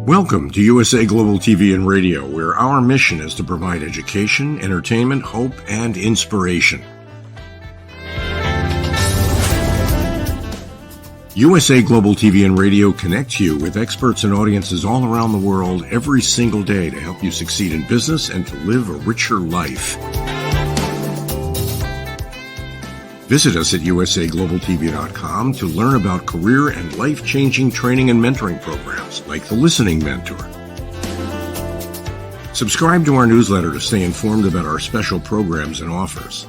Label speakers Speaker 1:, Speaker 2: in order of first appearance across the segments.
Speaker 1: Welcome to USA Global TV and Radio, where our mission is to provide education, entertainment, hope, and inspiration. USA Global TV and Radio connects you with experts and audiences all around the world every single day to help you succeed in business and to live a richer life. Visit us at usaglobaltv.com to learn about career and life-changing training and mentoring programs like the Listening Mentor. Subscribe to our newsletter to stay informed about our special programs and offers.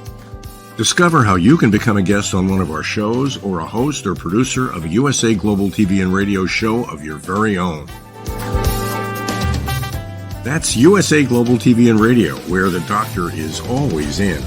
Speaker 1: Discover how you can become a guest on one of our shows or a host or producer of a USA Global TV and Radio show of your very own. That's USA Global TV and Radio, where the doctor is always in.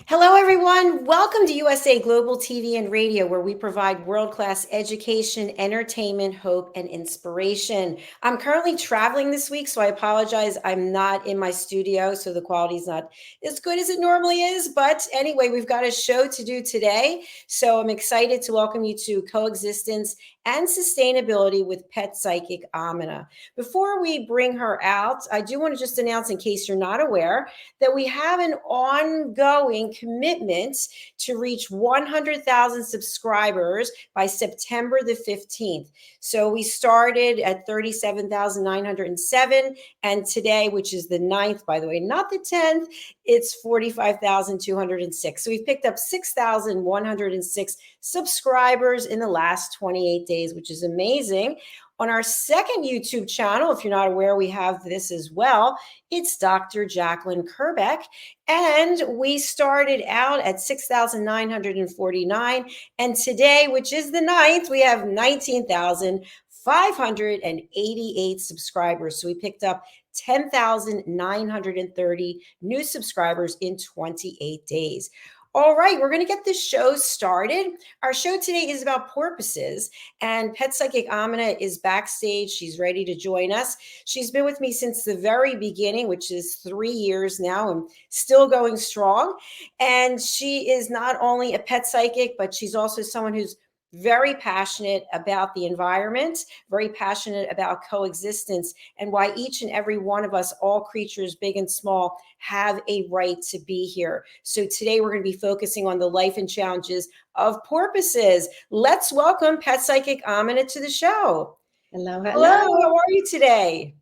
Speaker 2: Hello, everyone. Welcome to USA Global TV and Radio, where we provide world-class education, entertainment, hope, and inspiration. I'm currently traveling this week, so I apologize. I'm not in my studio, so the quality is not as good as it normally is. But anyway, we've got a show to do today, so I'm excited to welcome you to Coexistence and Sustainability with Pet Psychic Aminah. Before we bring her out, I do want to just announce, in case you're not aware, that we have an ongoing commitment to reach 100,000 subscribers by September the 15th. So we started at 37,907, and today, which is the 9th, by the way, not the 10th, it's 45,206. So we've picked up 6,106 subscribers in the last 28 days, which is amazing. On our second YouTube channel, if you're not aware, we have this as well. It's Dr. Jacalyn Kerbeck. And we started out at 6,949. And today, which is the 9th, we have 19,588 subscribers. So we picked up 10,930 new subscribers in 28 days. All right, we're going to get this show started. Our show today is about porpoises, and Pet Psychic Aminah is backstage. She's ready to join us. She's been with me since the very beginning, which is 3 years now, and still going strong. And she is not only a pet psychic, but she's also someone who's very passionate about the environment, very passionate about coexistence, and why each and every one of us, all creatures, big and small, have a right to be here. So today we're going to be focusing on the life and challenges of porpoises. Let's welcome Pet Psychic Aminah to the show.
Speaker 3: Hello.
Speaker 2: How are you today?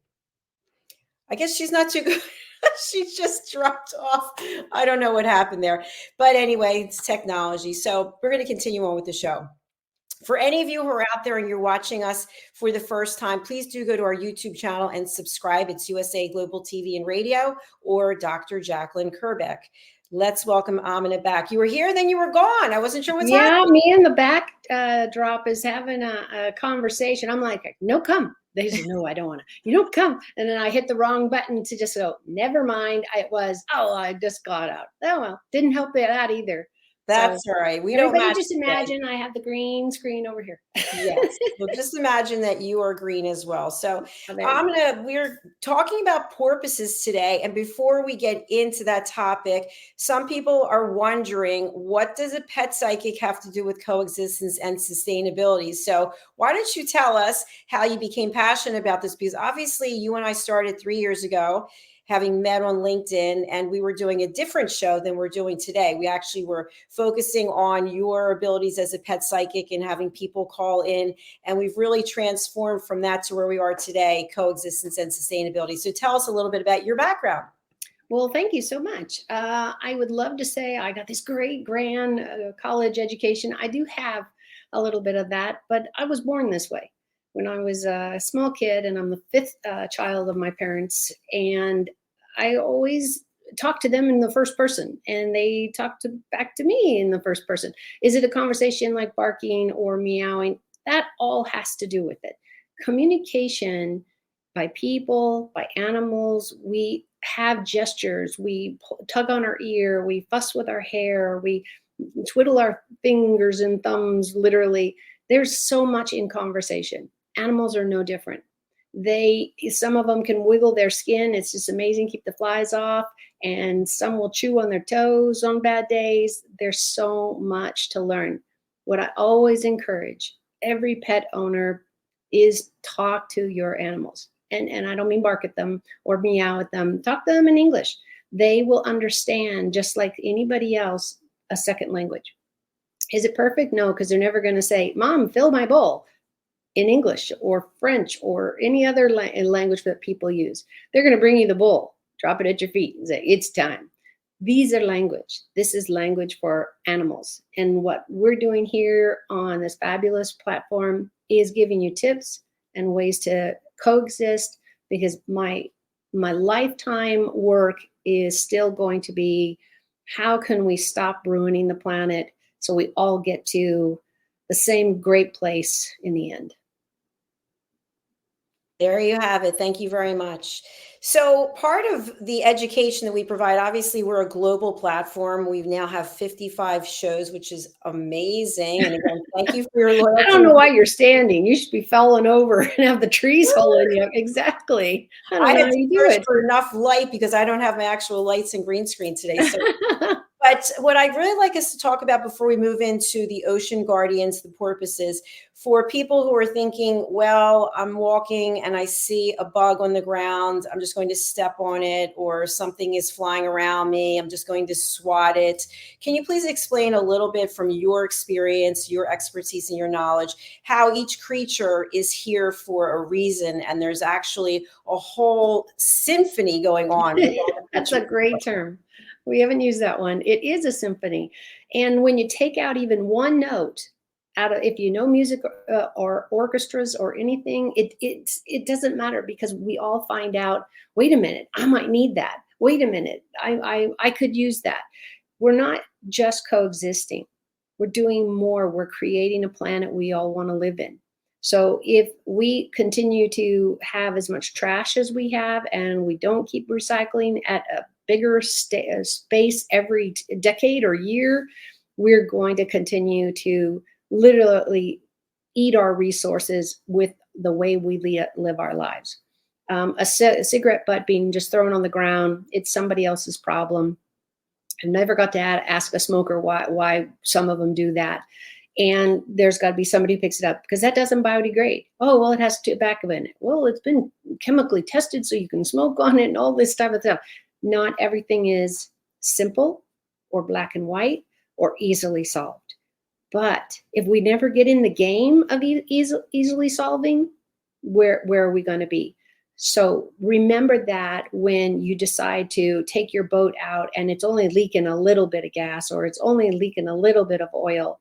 Speaker 2: I guess she's not too good. She just dropped off. I don't know what happened there. But anyway, it's technology. So we're going to continue on with the show. For any of you who are out there and you're watching us for the first time, please do go to our YouTube channel and subscribe. It's USA Global TV and Radio or Dr. Jacalyn Kerbeck. Let's welcome Aminah back. You were here, then you were gone. I wasn't sure what's happening.
Speaker 3: Me and the backdrop is having a conversation. I'm like, no, come. They said, no, I don't want to. You don't come. And then I hit the wrong button to just go, never mind. I just got out. Oh, well, didn't help it out either.
Speaker 2: That's all right. We
Speaker 3: don't just imagine I have the green screen over here.
Speaker 2: Yes. Well, just imagine that you are green as well. So we're talking about porpoises today. And before we get into that topic, some people are wondering, what does a pet psychic have to do with coexistence and sustainability? So why don't you tell us how you became passionate about this? Because obviously you and I started 3 years ago, having met on LinkedIn, and we were doing a different show than we're doing today. We actually were focusing on your abilities as a pet psychic and having people call in, and we've really transformed from that to where we are today, coexistence and sustainability. So tell us a little bit about your background.
Speaker 3: Well, thank you so much. I would love to say I got this great grand college education. I do have a little bit of that, but I was born this way. When I was a small kid, and I'm the fifth child of my parents, and I always talk to them in the first person, and they talk back to me in the first person. Is it a conversation like barking or meowing? That all has to do with it. Communication by people, by animals. We have gestures. We tug on our ear. We fuss with our hair. We twiddle our fingers and thumbs, literally. There's so much in conversation. Animals are no different. Some of them can wiggle their skin. It's just amazing. Keep the flies off. And some will chew on their toes on bad days. There's so much to learn. What I always encourage every pet owner is talk to your animals. And I don't mean bark at them or meow at them. Talk to them in English. They will understand, just like anybody else, a second language. Is it perfect? No, because they're never going to say, Mom, fill my bowl, in English or French or any other language that people use. They're going to bring you the bowl, drop it at your feet and say, it's time. These are language. This is language for animals. And what we're doing here on this fabulous platform is giving you tips and ways to coexist, because my lifetime work is still going to be, how can we stop ruining the planet so we all get to the same great place in the end?
Speaker 2: There you have it. Thank you very much. So part of the education that we provide, obviously we're a global platform. We now have 55 shows, which is amazing. And again, thank you for your loyalty.
Speaker 3: I don't know why you're standing. You should be falling over and have the trees holding you. Exactly. I don't know how you do it.
Speaker 2: For enough light, because I don't have my actual lights and green screen today. So but what I'd really like us to talk about before we move into the ocean guardians, the porpoises, for people who are thinking, well, I'm walking and I see a bug on the ground, I'm just going to step on it, or something is flying around me, I'm just going to swat it. Can you please explain a little bit from your experience, your expertise, and your knowledge, how each creature is here for a reason, and there's actually a whole symphony going on?
Speaker 3: That's a great term. We haven't used that one. It is a symphony. And when you take out even one note out of, if you know music or orchestras or anything, it doesn't matter, because we all find out, wait a minute, I might need that. Wait a minute, I could use that. We're not just coexisting. We're doing more. We're creating a planet we all want to live in. So if we continue to have as much trash as we have, and we don't keep recycling at a bigger space every decade or year, we're going to continue to literally eat our resources with the way we live our lives. A cigarette butt being just thrown on the ground, it's somebody else's problem. I've never got to ask a smoker why some of them do that. And there's got to be somebody who picks it up, because that doesn't biodegrade. Oh, well, it has tobacco in it. Well, it's been chemically tested so you can smoke on it and all this type of stuff. Not everything is simple or black and white or easily solved. But if we never get in the game of easily solving, where are we going to be? So remember that when you decide to take your boat out and it's only leaking a little bit of gas, or it's only leaking a little bit of oil,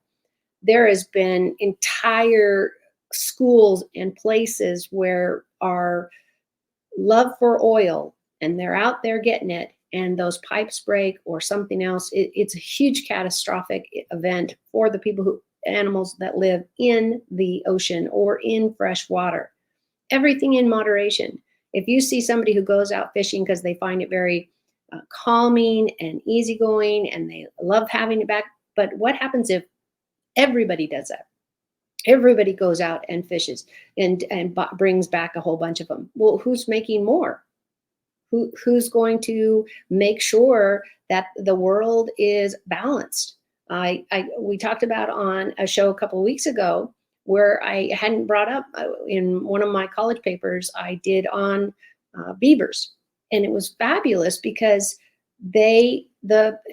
Speaker 3: there has been entire schools and places where our love for oil, and they're out there getting it, and those pipes break or something else, it's a huge catastrophic event for the animals that live in the ocean or in fresh water. Everything in moderation. If you see somebody who goes out fishing because they find it very calming and easygoing, and they love having it back, but what happens if everybody does that? Everybody goes out and fishes and brings back a whole bunch of them. Well, who's making more? Who's going to make sure that the world is balanced? We talked about on a show a couple of weeks ago, where I hadn't brought up in one of my college papers I did on beavers. And it was fabulous, because the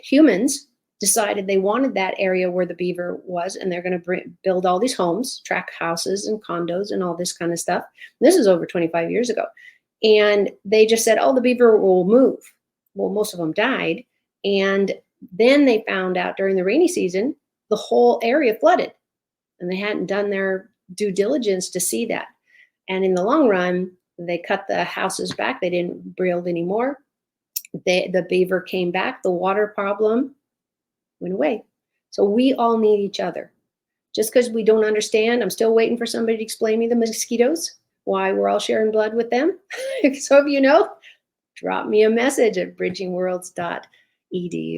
Speaker 3: humans decided they wanted that area where the beaver was, and they're going to build all these homes, tract houses and condos and all this kind of stuff. This is over 25 years ago. And they just said, oh, the beaver will move. Well, most of them died. And then they found out during the rainy season, the whole area flooded, and they hadn't done their due diligence to see that. And in the long run, they cut the houses back. They didn't build anymore. The beaver came back. The water problem went away. So we all need each other. Just because we don't understand, I'm still waiting for somebody to explain me the mosquitoes, why we're all sharing blood with them. So if you know, drop me a message at bridgingworlds.ed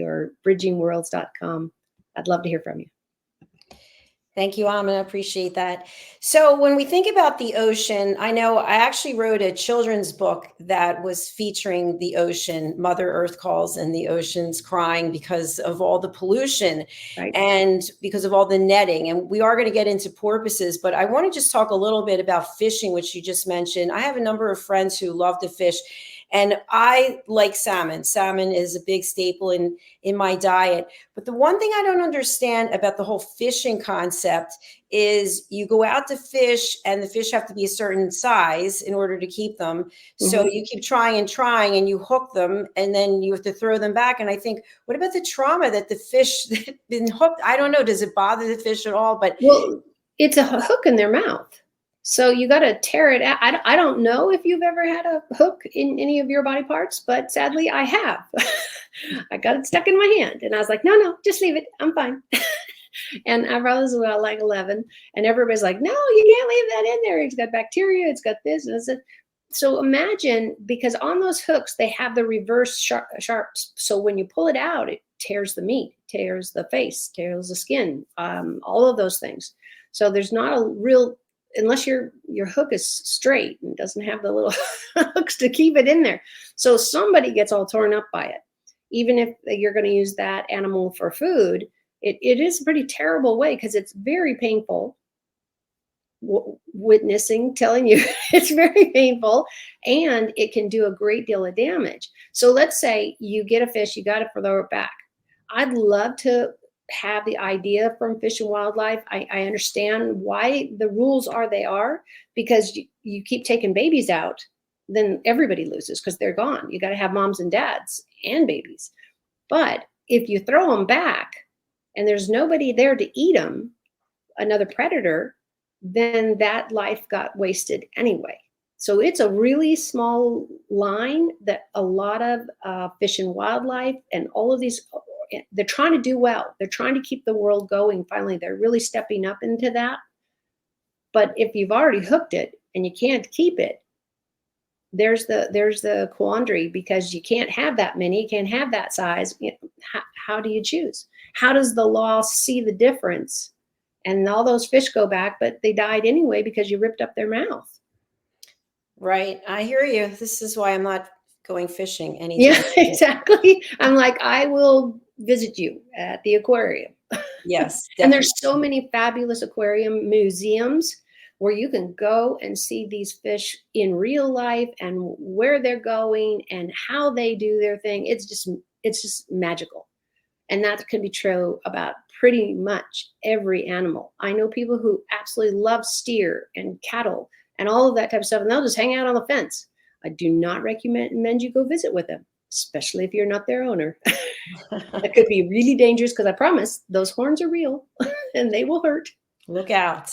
Speaker 3: or bridgingworlds.com. I'd love to hear from you.
Speaker 2: Thank you, Amina. Appreciate that. So when we think about the ocean, I know I actually wrote a children's book that was featuring the ocean. Mother Earth calls, and the ocean's crying because of all the pollution
Speaker 3: Right.
Speaker 2: and because of all the netting. And we are going to get into porpoises, but I want to just talk a little bit about fishing, which you just mentioned. I have a number of friends who love to fish, and I like salmon. Salmon is a big staple in my diet. But the one thing I don't understand about the whole fishing concept is you go out to fish and the fish have to be a certain size in order to keep them. So
Speaker 3: Mhm.
Speaker 2: you keep trying and you hook them and then you have to throw them back. And I think, what about the trauma that the fish that been hooked? I don't know. Does it bother the fish at all? But
Speaker 3: Well, it's a hook in their mouth. So you got to tear it out. I don't know if you've ever had a hook in any of your body parts, but sadly I have. I got it stuck in my hand and I was like, no, just leave it. I'm fine. And I was about like 11 and everybody's like, no, you can't leave that in there. It's got bacteria. It's got this. And I said, so imagine, because on those hooks, they have the reverse sharps. So when you pull it out, it tears the meat, tears the face, tears the skin, all of those things. So there's not a real, unless your hook is straight and doesn't have the little hooks to keep it in there. So somebody gets all torn up by it. Even if you're going to use that animal for food, it is a pretty terrible way because it's very painful. Witnessing, telling you it's very painful, and it can do a great deal of damage. So let's say you get a fish, you got to throw it back. I'd love to have the idea from Fish and Wildlife. I understand why the rules are they are, because you keep taking babies out, then everybody loses because they're gone. You got to have moms and dads and babies. But if you throw them back and there's nobody there to eat them, another predator, then that life got wasted anyway. So it's a really small line that a lot of Fish and Wildlife and all of these, they're trying to do well. They're trying to keep the world going. Finally, they're really stepping up into that. But if you've already hooked it and you can't keep it, there's the quandary, because you can't have that many, you can't have that size. How do you choose? How does the law see the difference? And all those fish go back, but they died anyway because you ripped up their mouth.
Speaker 2: right, I hear you. This is why I'm not going fishing anytime.
Speaker 3: Yeah, exactly. I'm like, I will visit you at the aquarium.
Speaker 2: Yes,
Speaker 3: And
Speaker 2: definitely.
Speaker 3: there's so many fabulous aquarium museums where you can go and see these fish in real life and where they're going and how they do their thing. It's just magical. And that can be true about pretty much every animal. I know people who absolutely love steer and cattle and all of that type of stuff, and they'll just hang out on the fence. I do not recommend you go visit with them, especially if you're not their owner. That could be really dangerous, because I promise those horns are real and they will hurt.
Speaker 2: Look out.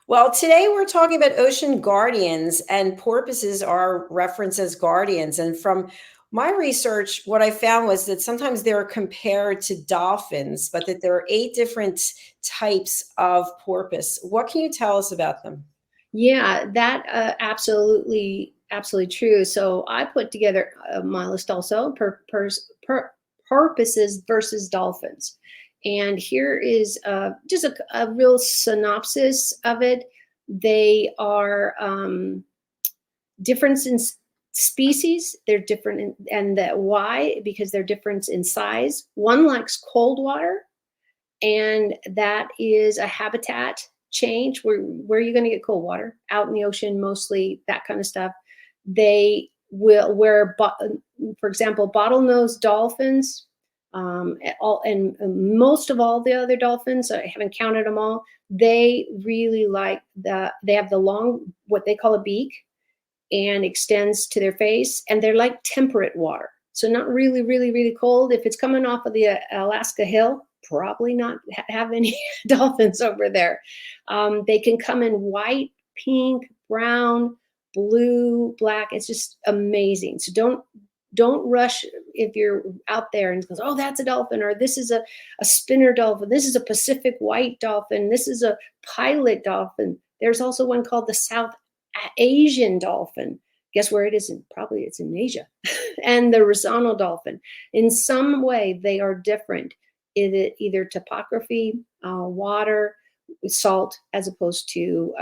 Speaker 2: Well, today we're talking about ocean guardians, and porpoises are referenced as guardians. And from my research, what I found was that sometimes they're compared to dolphins, but that there are 8 different types of porpoise. What can you tell us about them?
Speaker 3: Yeah, that absolutely true. So I put together my list also, porpoises versus dolphins. And here is just a real synopsis of it. They are different in species. They're different and that why? Because they're different in size. One likes cold water, and that is a habitat change. Where are you going to get cold water? Out in the ocean, mostly, that kind of stuff. They will, for example, bottlenose dolphins, and most of all the other dolphins, I haven't counted them all, they really like they have the long, what they call a beak, and extends to their face, and they're like temperate water. So not really, really, really cold. If it's coming off of the Alaska hill, probably not have any dolphins over there. They can come in white, pink, brown, blue, black. It's just amazing. So don't rush if you're out there and goes, oh, that's a dolphin, or this is a spinner dolphin. This is a Pacific white dolphin. This is a pilot dolphin. There's also one called the South Asian dolphin. Guess where it is? Probably it's in Asia. And the Rosano dolphin. In some way, they are different. Either topography, water, salt as opposed to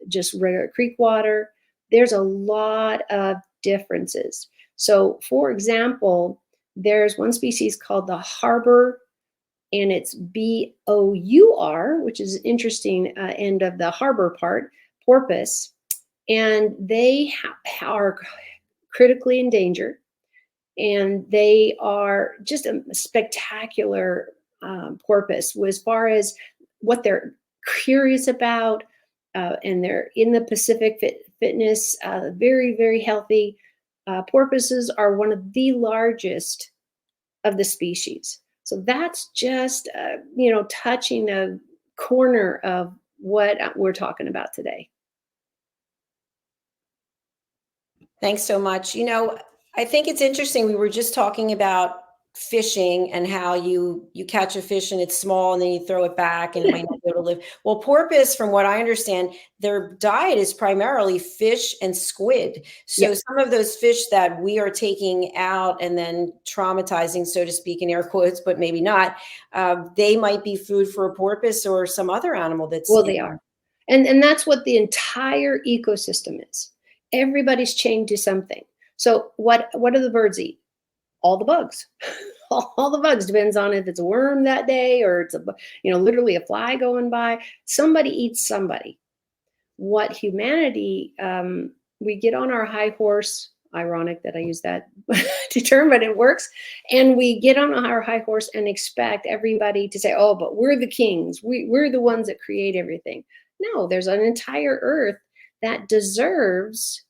Speaker 3: just regular creek water. There's a lot of differences. So, for example, there's one species called the harbor, and it's B-O-U-R, which is interesting, end of the harbor part, porpoise, and they are critically endangered, and they are just a spectacular porpoise as far as what they're curious about, and they're in the Pacific fitness, very, very healthy. Porpoises are one of the largest of the species. So that's just, touching a corner of what we're talking about today.
Speaker 2: Thanks so much. I think it's interesting. We were just talking about fishing and how you catch a fish and it's small and then you throw it back and it might not be able to live. Well, porpoise, from what I understand, their diet is primarily fish and squid. So
Speaker 3: Yep.
Speaker 2: some of those fish that we are taking out and then traumatizing, so to speak, in air quotes, but maybe not, they might be food for a porpoise or some other animal that's.
Speaker 3: Well, they are. And that's what the entire ecosystem is. Everybody's chained to something. So what do the birds eat? All the bugs. All the bugs. Depends on if it's a worm that day or it's literally a fly going by. Somebody eats somebody. What humanity, we get on our high horse. Ironic that I use that term, but it works. And we get on our high horse and expect everybody to say, "Oh, but we're the kings. We're the ones that create everything." No, there's an entire earth that deserves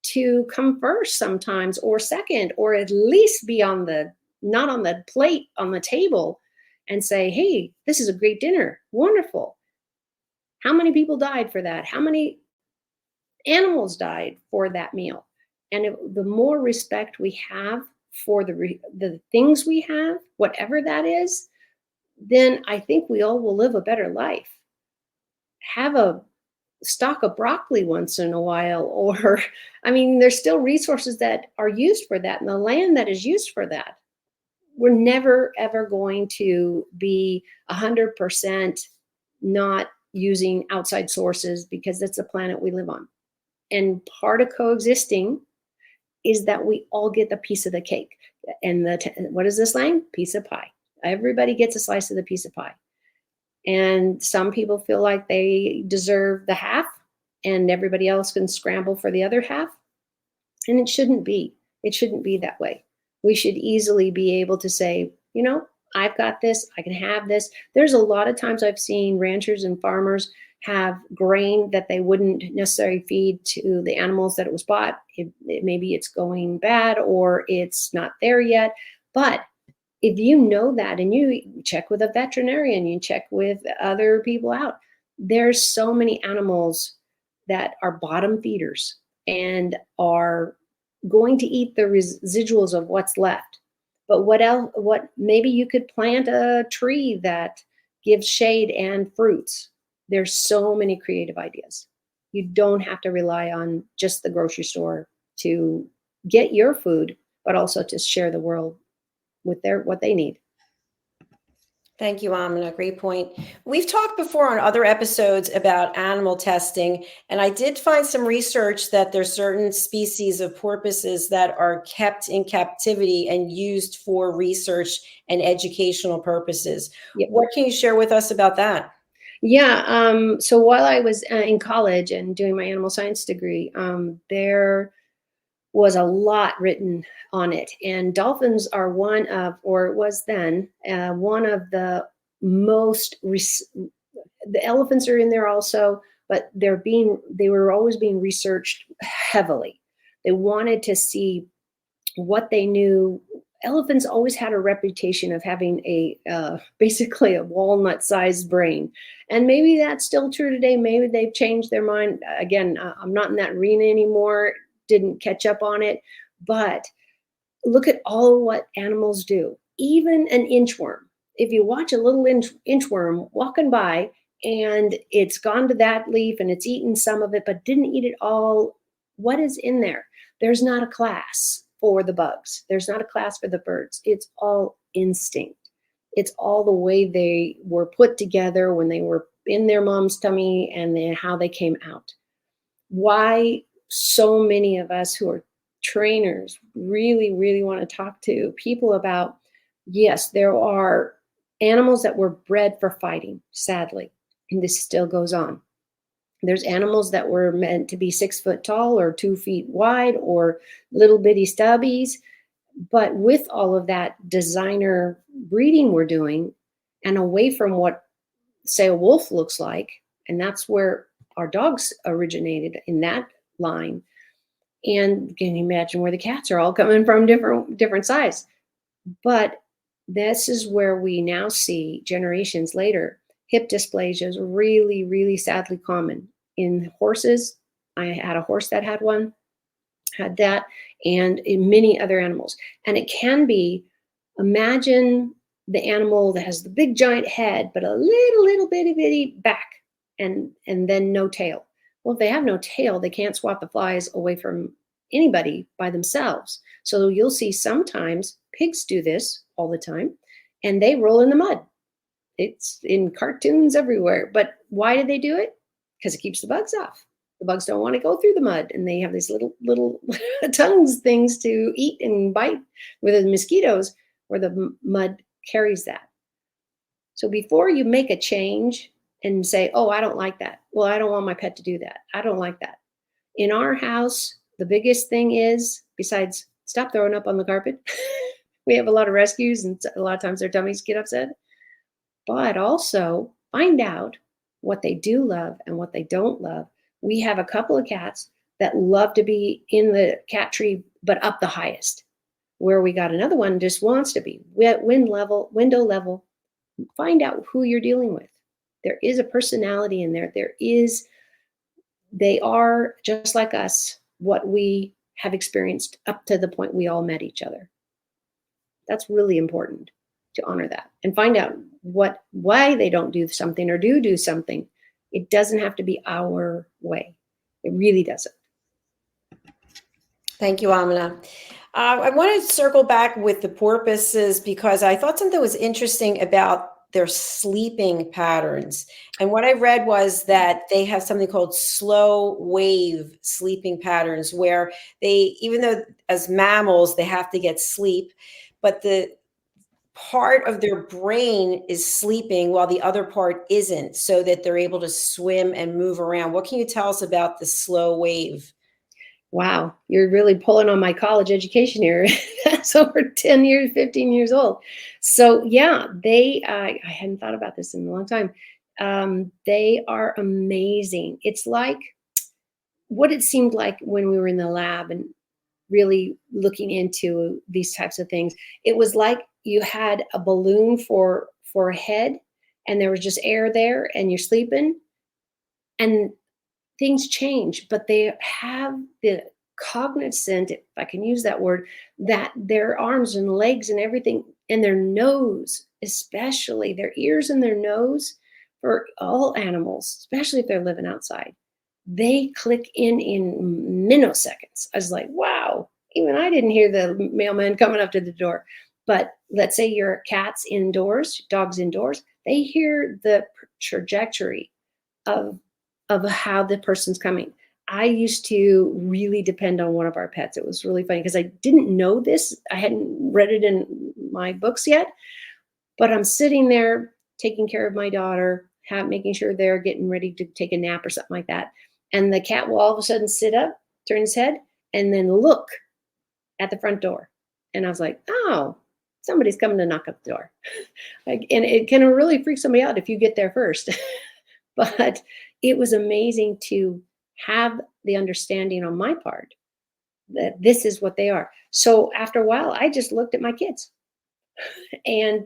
Speaker 3: to come first sometimes, or second, or at least be not on the plate, on the table, and say, "Hey, this is a great dinner. Wonderful. How many people died for that? How many animals died for that meal?" And the more respect we have for the things we have, whatever that is, then I think we all will live a better life. Have a stalk of broccoli once in a while, or there's still resources that are used for that, and the land that is used for that. We're never ever going to be 100% not using outside sources, because that's the planet we live on. And part of coexisting is that we all get the piece of the cake. And what is this line? Piece of pie. Everybody gets a slice of the piece of pie. And some people feel like they deserve the half and everybody else can scramble for the other half. And it shouldn't be. It shouldn't be that way. We should easily be able to say, I've got this, I can have this. There's a lot of times I've seen ranchers and farmers have grain that they wouldn't necessarily feed to the animals that it was bought. Maybe it's going bad or it's not there yet. But if you know that and you check with a veterinarian, you check with other people out, there's so many animals that are bottom feeders and are going to eat the residuals of what's left. But what else? Maybe you could plant a tree that gives shade and fruits. There's so many creative ideas. You don't have to rely on just the grocery store to get your food, but also to share the world with what they need.
Speaker 2: Thank you, Amina. Great point. We've talked before on other episodes about animal testing, and I did find some research that there's certain species of porpoises that are kept in captivity and used for research and educational purposes.
Speaker 3: Yep.
Speaker 2: What can you share with us about that?
Speaker 3: Yeah. So while I was in college and doing my animal science degree, there was a lot written on it. And dolphins are one of the most, the elephants are in there also, but they were always being researched heavily. They wanted to see what they knew. Elephants always had a reputation of having basically a walnut-sized brain. And maybe that's still true today. Maybe they've changed their mind. Again, I'm not in that arena anymore. Didn't catch up on it. But look at all what animals do. Even an inchworm. If you watch a little inchworm walking by and it's gone to that leaf and it's eaten some of it, but didn't eat it all, what is in there? There's not a class for the bugs. There's not a class for the birds. It's all instinct. It's all the way they were put together when they were in their mom's tummy and then how they came out. Why so many of us who are trainers really, really want to talk to people about, yes, there are animals that were bred for fighting, sadly, and this still goes on. There's animals that were meant to be 6 foot tall or 2 feet wide or little bitty stubbies. But with all of that designer breeding we're doing and away from what, say, a wolf looks like, and that's where our dogs originated, in that line. And can you imagine where the cats are all coming from, different size? But this is where we now see generations later, hip dysplasia is really, really sadly common in horses. I had a horse that had one, had that, and in many other animals. And it can be, imagine the animal that has the big giant head, but a little bitty back, and then no tail. Well, if they have no tail, they can't swat the flies away from anybody by themselves. So you'll see sometimes pigs do this all the time, and they roll in the mud. It's in cartoons everywhere. But why do they do it? Because it keeps the bugs off. The bugs don't want to go through the mud, and they have these little tongues things to eat and bite with the mosquitoes, where the mud carries that. So before you make a change and say, oh, I don't like that. Well, I don't want my pet to do that. I don't like that. In our house, the biggest thing is, besides stop throwing up on the carpet, we have a lot of rescues, and a lot of times their tummies get upset, but also find out what they do love and what they don't love. We have a couple of cats that love to be in the cat tree, but up the highest, where we got another one just wants to be window level. Find out who you're dealing with. There is a personality in there. They are just like us, what we have experienced up to the point we all met each other. That's really important, to honor that and find out why they don't do something or do something. It doesn't have to be our way. It really doesn't.
Speaker 2: Thank you, Amina. I want to circle back with the porpoises because I thought something was interesting about their sleeping patterns. And what I read was that they have something called slow wave sleeping patterns, where they, even though as mammals, they have to get sleep, but the part of their brain is sleeping while the other part isn't, so that they're able to swim and move around. What can you tell us about the slow wave?
Speaker 3: Wow, you're really pulling on my college education here. That's over 10 years, 15 years old. So yeah, I hadn't thought about this in a long time. They are amazing. It's like what it seemed like when we were in the lab and really looking into these types of things. It was like you had a balloon for a head, and there was just air there, and you're sleeping, and things change, but they have the cognizant, if I can use that word, that their arms and legs and everything, and their nose, especially their ears and their nose, for all animals, especially if they're living outside, they click in minoseconds. I was like, wow, even I didn't hear the mailman coming up to the door. But let's say your cat's indoors, dog's indoors, they hear the trajectory of how the person's coming. I used to really depend on one of our pets. It was really funny because I didn't know this. I hadn't read it in my books yet, but I'm sitting there taking care of my daughter, making sure they're getting ready to take a nap or something like that. And the cat will all of a sudden sit up, turn his head, and then look at the front door. And I was like, oh, somebody's coming to knock up the door. And it can really freak somebody out if you get there first. But it was amazing to have the understanding on my part that this is what they are. So after a while, I just looked at my kids. And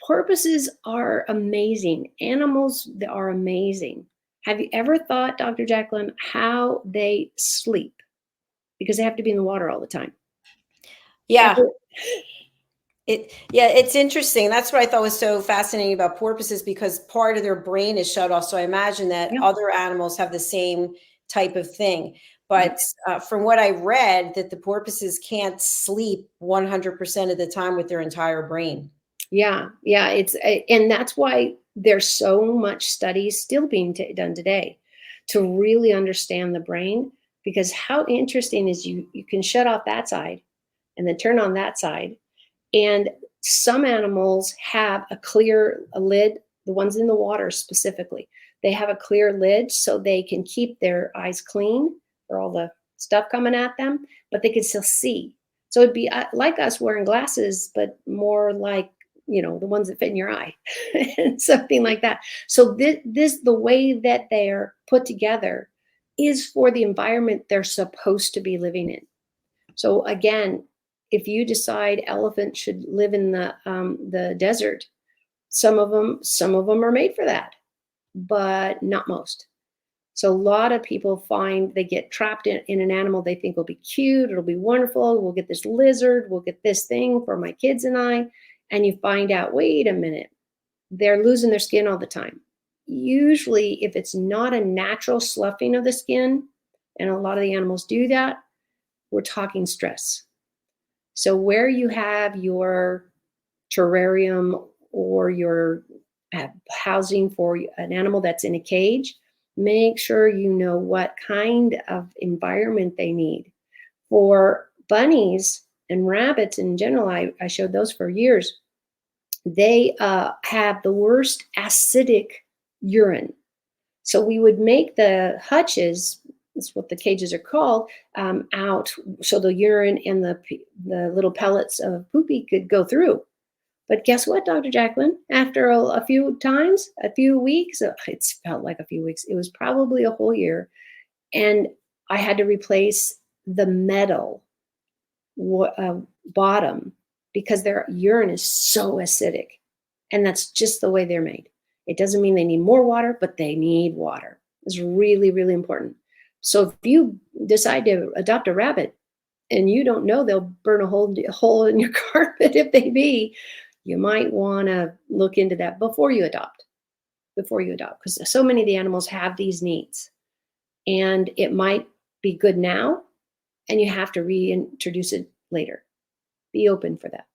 Speaker 3: porpoises are amazing. Animals are amazing. Have you ever thought, Dr. Jacalyn, how they sleep? Because they have to be in the water all the time.
Speaker 2: Yeah. It's interesting. That's what I thought was so fascinating about porpoises, because part of their brain is shut off. So I imagine that other animals have the same type of thing. But from what I read, that the porpoises can't sleep 100% of the time with their entire brain.
Speaker 3: Yeah, yeah, and that's why there's so much studies still being done today to really understand the brain. Because how interesting is you can shut off that side and then turn on that side, and some animals have a lid. The ones in the water specifically, they have a clear lid so they can keep their eyes clean for all the stuff coming at them, but they can still see. So it'd be like us wearing glasses, but more like, the ones that fit in your eye and something like that. So the way that they're put together is for the environment they're supposed to be living in. So again, if you decide elephants should live in the desert, some of them are made for that, but not most. So a lot of people find they get trapped in an animal they think will be cute, it'll be wonderful, we'll get this lizard, we'll get this thing for my kids and I, and you find out, wait a minute, they're losing their skin all the time. Usually, if it's not a natural sloughing of the skin, and a lot of the animals do that, we're talking stress. So where you have your terrarium or your housing for an animal that's in a cage, make sure you know what kind of environment they need. For bunnies and rabbits in general, I showed those for years. They have the worst acidic urine. So we would make the hutches, that's what the cages are called, out so the urine and the little pellets of poopy could go through. But guess what, Dr. Jacalyn? After a few times, a few weeks, it's felt like a few weeks, it was probably a whole year, and I had to replace the metal bottom because their urine is so acidic. And that's just the way they're made. It doesn't mean they need more water, but they need water. It's really, really important. So if you decide to adopt a rabbit and you don't know they'll burn a hole in your carpet if they be, you might want to look into that before you adopt, because so many of the animals have these needs. And it might be good now, and you have to reintroduce it later. Be open for that.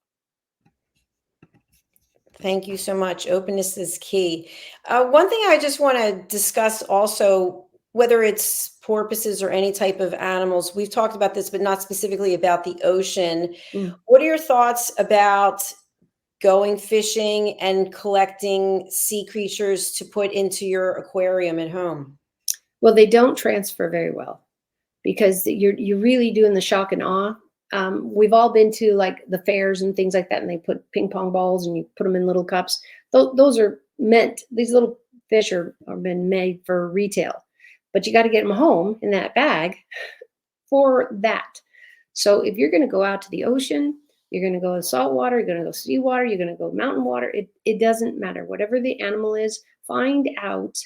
Speaker 2: Thank you so much. Openness is key. One thing I just want to discuss also, whether it's porpoises or any type of animals, we've talked about this, but not specifically about the ocean. What are your thoughts about going fishing and collecting sea creatures to put into your aquarium at home?
Speaker 3: Well, they don't transfer very well because you're really doing the shock and awe. We've all been to like the fairs and things like that, and they put ping pong balls and you put them in little cups. Those are meant, these little fish are been made for retail, but you got to get them home in that bag for that. So if you're going to go out to the ocean, you're going to go to salt water, you're going to go seawater, you're going to go mountain water. It doesn't matter. Whatever the animal is, find out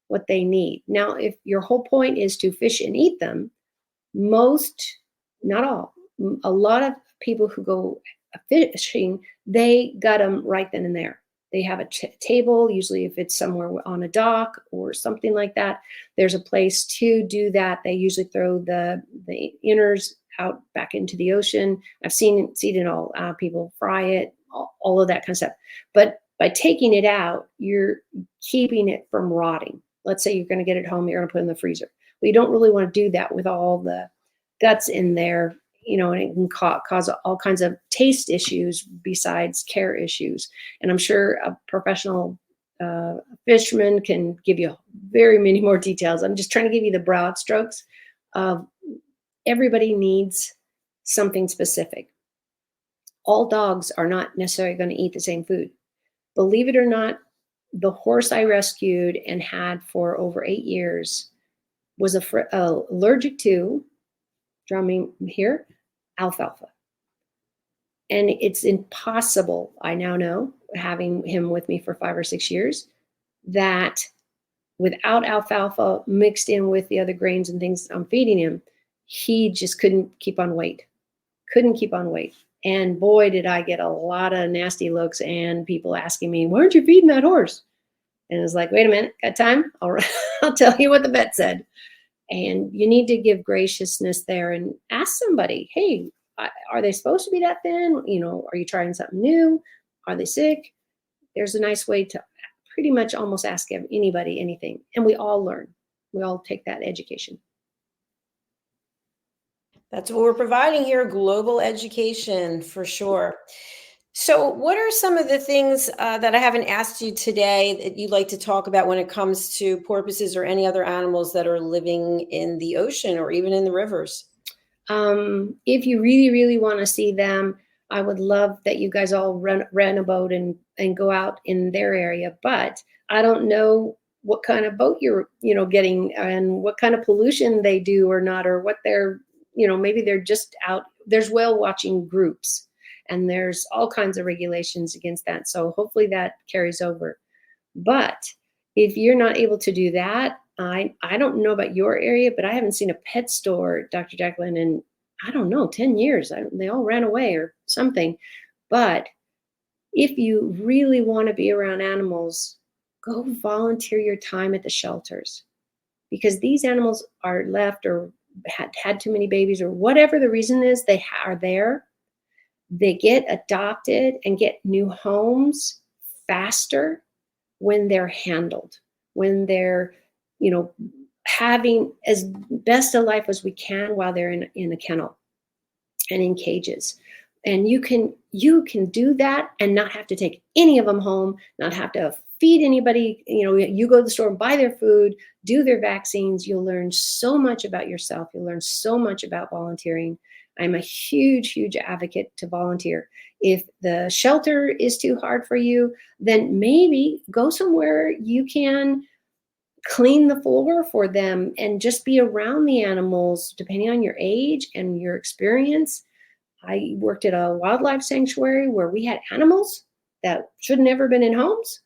Speaker 3: what they need. Now, if your whole point is to fish and eat them, not all, a lot of people who go fishing, they got them right then and there. They have a table, usually if it's somewhere on a dock or something like that, there's a place to do that. They usually throw the innards out back into the ocean. I've seen it all. People fry it, all of that kind of stuff. But by taking it out, you're keeping it from rotting. Let's say you're going to get it home, you're going to put it in the freezer. Well, you don't really want to do that with all the guts in there, and it can cause all kinds of taste issues besides care issues. And I'm sure a professional fisherman can give you very many more details. I'm just trying to give you the broad strokes of everybody needs something specific. All dogs are not necessarily going to eat the same food. Believe it or not, the horse I rescued and had for over 8 years was allergic to, drumming here, alfalfa. And it's impossible, I now know, having him with me for 5 or 6 years, that without alfalfa mixed in with the other grains and things I'm feeding him, he just couldn't keep on weight. And boy, did I get a lot of nasty looks and people asking me, why aren't you feeding that horse? And it's like, wait a minute, got time? I'll tell you what the vet said. And you need to give graciousness there and ask somebody, hey, are they supposed to be that thin? Are you trying something new? Are they sick? There's a nice way to pretty much almost ask anybody anything. And we all learn. We all take that education.
Speaker 2: That's what we're providing here, global education for sure. So, what are some of the things that I haven't asked you today that you'd like to talk about when it comes to porpoises or any other animals that are living in the ocean or even in the rivers?
Speaker 3: If you really, really want to see them, I would love that you guys all rent a boat and go out in their area. But I don't know what kind of boat you're, getting and what kind of pollution they do or not, or what they're, maybe they're just out. There's whale watching groups, and there's all kinds of regulations against that. So hopefully that carries over. But if you're not able to do that, I don't know about your area, but I haven't seen a pet store, Dr. Jacalyn, in, I don't know, 10 years. They all ran away or something. But if you really want to be around animals, go volunteer your time at the shelters, because these animals are left or had too many babies or whatever the reason is, they are there. They get adopted and get new homes faster when they're handled, when they're, having as best a life as we can while they're in a kennel and in cages. And you can do that and not have to take any of them home, not have to feed anybody. You go to the store and buy their food, do their vaccines. You'll learn so much about yourself. You'll learn so much about volunteering. I'm a huge, huge advocate to volunteer. If the shelter is too hard for you, then maybe go somewhere you can clean the floor for them and just be around the animals, depending on your age and your experience. I worked at a wildlife sanctuary where we had animals that should never been in homes.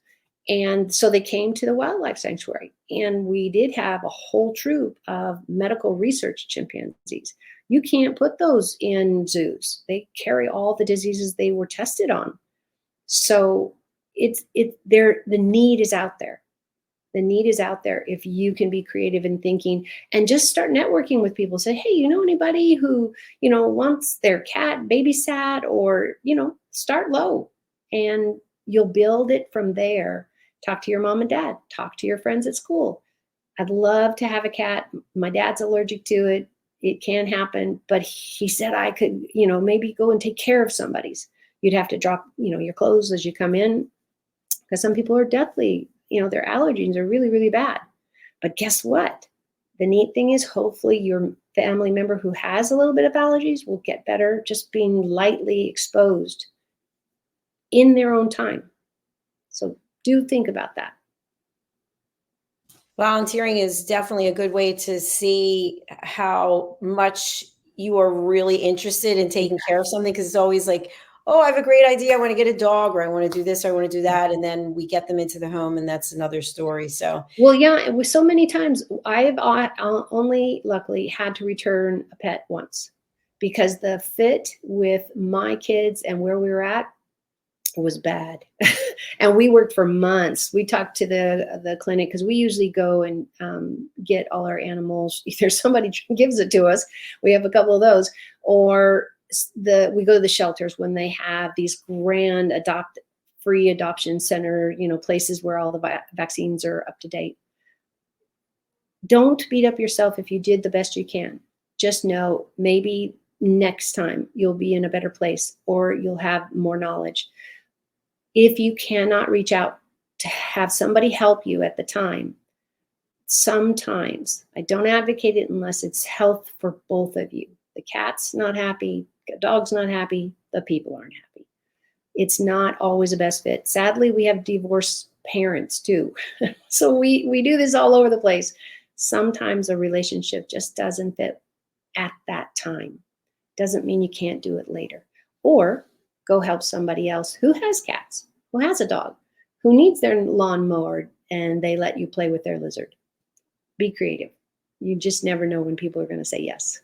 Speaker 3: And so they came to the wildlife sanctuary, and we did have a whole troop of medical research chimpanzees. You can't put those in zoos. They carry all the diseases they were tested on. So the need is out there. The need is out there if you can be creative in thinking and just start networking with people. Say, hey, you know anybody who, wants their cat babysat, or, start low and you'll build it from there. Talk to your mom and dad, talk to your friends at school. I'd love to have a cat. My dad's allergic to it. It can happen, but he said I could, maybe go and take care of somebody's. You'd have to drop, your clothes as you come in, because some people are deathly, their allergies are really, really bad. But guess what? The neat thing is, hopefully your family member who has a little bit of allergies will get better just being lightly exposed in their own time. So do think about that.
Speaker 2: Volunteering is definitely a good way to see how much you are really interested in taking care of something, because it's always like, oh, I have a great idea. I want to get a dog, or I want to do this, or I want to do that. And then we get them into the home, and that's another story. So,
Speaker 3: well, yeah, it was so many times. I've only luckily had to return a pet once, because the fit with my kids and where we were at was bad. And we worked for months. We talked to the clinic, because we usually go and get all our animals. Either somebody gives it to us, we have a couple of those, or we go to the shelters when they have these grand free adoption center, places where all the vaccines are up to date. Don't beat up yourself if you did the best you can. Just know maybe next time you'll be in a better place, or you'll have more knowledge. If you cannot reach out to have somebody help you at the time, sometimes, I don't advocate it unless it's health for both of you. The cat's not happy, the dog's not happy, the people aren't happy. It's not always a best fit. Sadly, we have divorced parents too. So we do this all over the place. Sometimes a relationship just doesn't fit at that time. Doesn't mean you can't do it later. Or go help somebody else who has cats, who has a dog, who needs their lawn mowed, and they let you play with their lizard. Be creative. You just never know when people are going to say yes.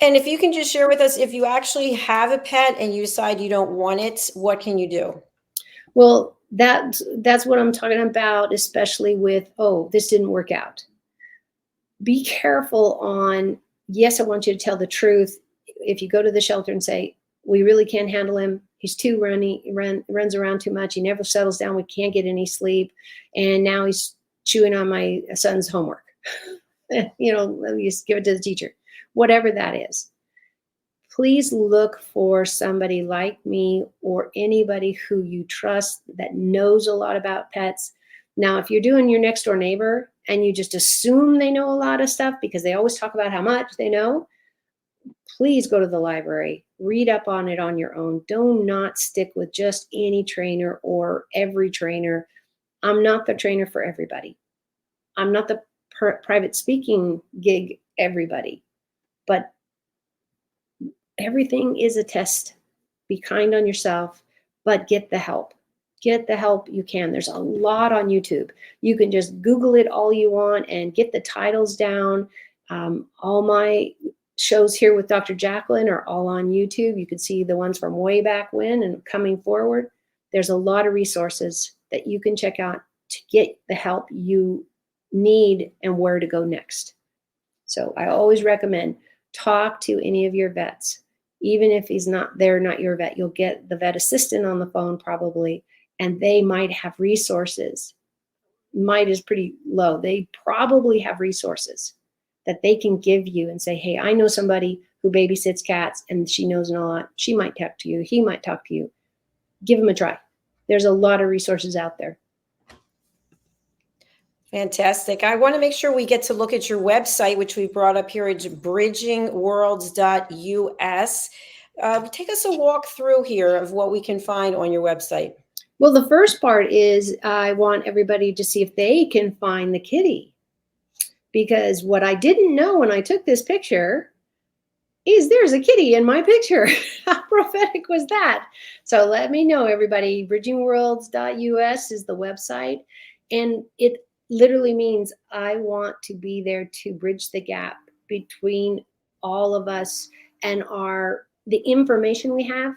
Speaker 2: And if you can just share with us, if you actually have a pet and you decide you don't want it, what can you do?
Speaker 3: Well, that's what I'm talking about, especially with, oh, this didn't work out. Be careful on, yes, I want you to tell the truth. If you go to the shelter and say, we really can't handle him, He's runs around too much. He never settles down. We can't get any sleep. And now he's chewing on my son's homework. You just give it to the teacher, whatever that is. Please look for somebody like me or anybody who you trust that knows a lot about pets. Now, if you're doing your next door neighbor and you just assume they know a lot of stuff because they always talk about how much they know, please go to the library, read up on it on your own. Do not stick with just any trainer or every trainer. I'm not the trainer for everybody. I'm not the private speaking gig everybody, but everything is a test. Be kind on yourself, but get the help. Get the help you can. There's a lot on YouTube. You can just Google it all you want and get the titles down. All my shows here with Dr. Jacalyn are all on YouTube. You can see the ones from way back when and coming forward. There's a lot of resources that you can check out to get the help you need and where to go next. So I always recommend talk to any of your vets. Even if they're not your vet, you'll get the vet assistant on the phone probably, and they might have resources. Might is pretty low. They probably have resources that they can give you and say, hey, I know somebody who babysits cats and she knows a lot. She might talk to you. He might talk to you. Give them a try. There's a lot of resources out there.
Speaker 2: Fantastic. I want to make sure we get to look at your website, which we brought up here. It's bridgingworlds.us. Take us a walk through here of what we can find on your website.
Speaker 3: Well, the first part is I want everybody to see if they can find the kitty. Because what I didn't know when I took this picture is there's a kitty in my picture. How prophetic was that? So let me know, everybody. Bridgingworlds.us is the website. And it literally means I want to be there to bridge the gap between all of us and the information we have,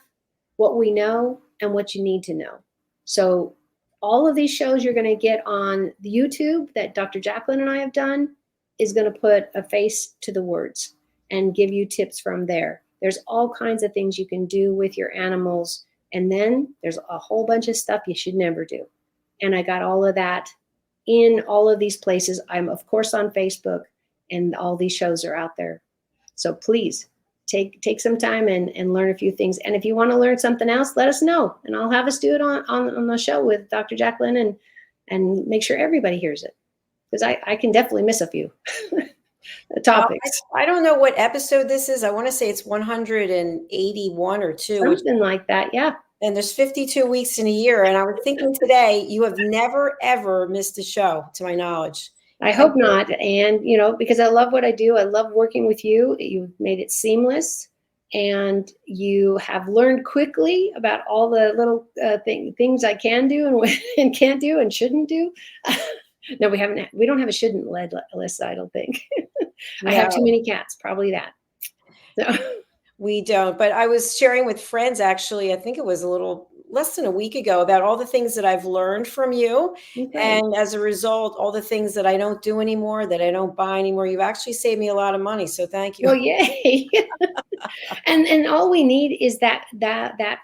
Speaker 3: what we know, and what you need to know. So all of these shows you're going to get on the YouTube that Dr. Jacalyn and I have done is going to put a face to the words and give you tips from there. There's all kinds of things you can do with your animals. And then there's a whole bunch of stuff you should never do. And I got all of that in all of these places. I'm, of course, on Facebook, and all these shows are out there. So please take some time and learn a few things. And if you want to learn something else, let us know. And I'll have us do it on the show with Dr. Jacalyn and make sure everybody hears it. Because I can definitely miss a few topics.
Speaker 2: I don't know what episode this is. I want to say it's 181 or 2.
Speaker 3: Something like that, yeah.
Speaker 2: And there's 52 weeks in a year. And I was thinking today, you have never, ever missed a show, to my knowledge.
Speaker 3: I hope not. And, because I love what I do. I love working with you. You've made it seamless. And you have learned quickly about all the little things I can do and can't do and shouldn't do. No, we don't have a shouldn't list, I don't think. I have too many cats, probably that. So.
Speaker 2: We don't, but I was sharing with friends, actually, I think it was a little less than a week ago, about all the things that I've learned from you. Okay. And as a result, all the things that I don't do anymore, that I don't buy anymore, you've actually saved me a lot of money. So thank you.
Speaker 3: Well, yay. and all we need is that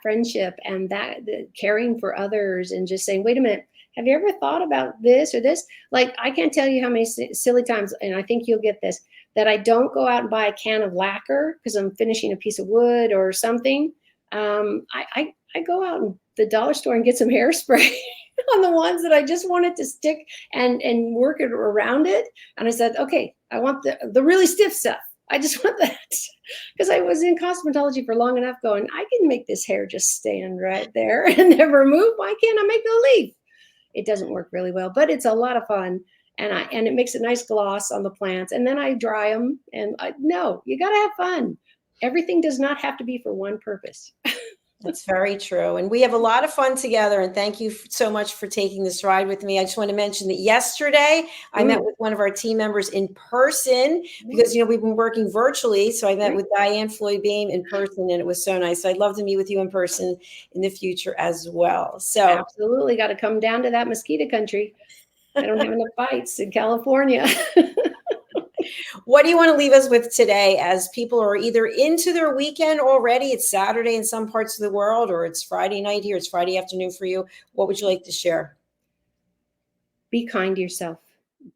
Speaker 3: friendship and the caring for others and just saying, wait a minute, have you ever thought about this or this? Like, I can't tell you how many silly times, and I think you'll get this, that I don't go out and buy a can of lacquer because I'm finishing a piece of wood or something. I go out in the dollar store and get some hairspray on the ones that I just wanted to stick and work it around it. And I said, okay, I want the really stiff stuff. I just want that, because I was in cosmetology for long enough going, I can make this hair just stand right there and never move. Why can't I make the leaf? It doesn't work really well, but it's a lot of fun. And it makes a nice gloss on the plants. And then I dry them. And no, you got to have fun. Everything does not have to be for one purpose.
Speaker 2: That's very true. And we have a lot of fun together. And thank you so much for taking this ride with me. I just want to mention that yesterday I met with one of our team members in person because, we've been working virtually. So I met with Diane Floyd-Beam in person, and it was so nice. So I'd love to meet with you in person in the future as well. So
Speaker 3: absolutely got to come down to that mosquito country. I don't have enough bites in California.
Speaker 2: What do you want to leave us with today as people are either into their weekend already? It's Saturday in some parts of the world, or it's Friday night here. It's Friday afternoon for you. What would you like to share?
Speaker 3: Be kind to yourself.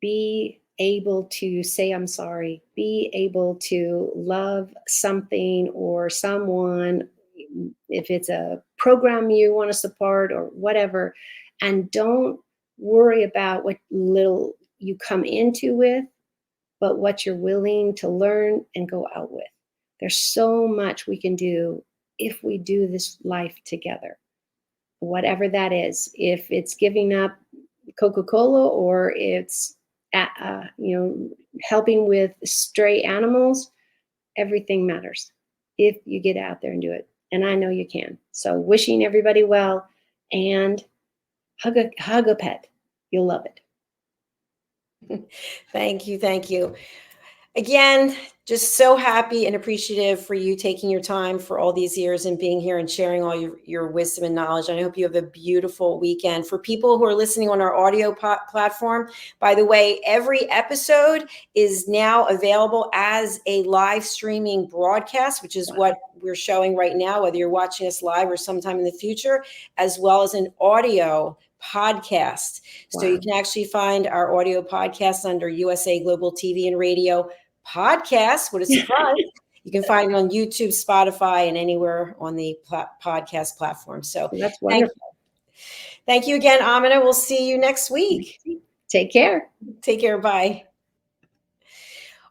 Speaker 3: Be able to say, I'm sorry. Be able to love something or someone, if it's a program you want to support or whatever. And don't worry about what little you come into with, but what you're willing to learn and go out with. There's so much we can do if we do this life together, whatever that is. If it's giving up Coca-Cola or it's helping with stray animals, everything matters if you get out there and do it. And I know you can. So wishing everybody well, and hug a pet. You'll love it.
Speaker 2: Thank you. Thank you. Again, just so happy and appreciative for you taking your time for all these years and being here and sharing all your wisdom and knowledge. I hope you have a beautiful weekend. For people who are listening on our audio platform, by the way, every episode is now available as a live streaming broadcast, which is what we're showing right now, whether you're watching us live or sometime in the future, as well as an audio podcast.
Speaker 3: Wow.
Speaker 2: So you can actually find our audio podcast under USA Global TV and Radio Podcast. What a surprise. You can find it on YouTube, Spotify, and anywhere on the podcast platform. So
Speaker 3: that's wonderful.
Speaker 2: Thank you again, Aminah. We'll see you next week.
Speaker 3: Take care.
Speaker 2: Take care. Bye.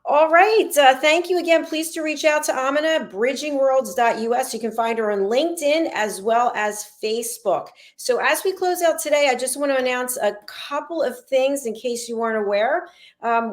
Speaker 2: All right. Thank you again. Please to reach out to Aminah, bridgingworlds.us. You can find her on LinkedIn as well as Facebook. So as we close out today, I just want to announce a couple of things in case you weren't aware.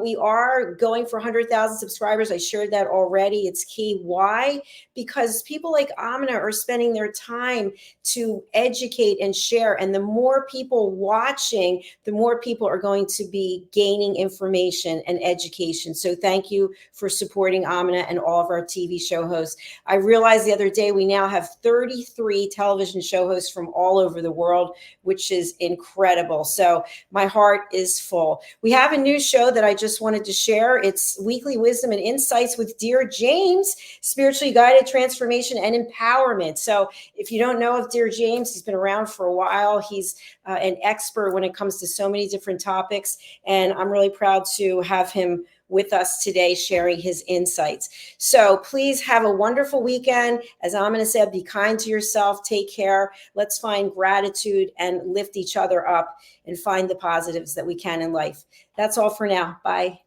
Speaker 2: We are going for 100,000 subscribers. I shared that already. It's key. Why? Because people like Aminah are spending their time to educate and share. And the more people watching, the more people are going to be gaining information and education. So thank you for supporting Aminah and all of our TV show hosts. I realized the other day we now have 33 television show hosts from all over the world, which is incredible. So my heart is full. We have a new show that I just wanted to share. It's Weekly Wisdom and Insights with Dear James, Spiritually Guided Transformation and Empowerment. So if you don't know of Dear James, he's been around for a while. He's an expert when it comes to so many different topics. And I'm really proud to have him with us today, sharing his insights. So please have a wonderful weekend. As Aminah said, be kind to yourself, take care. Let's find gratitude and lift each other up and find the positives that we can in life. That's all for now. Bye.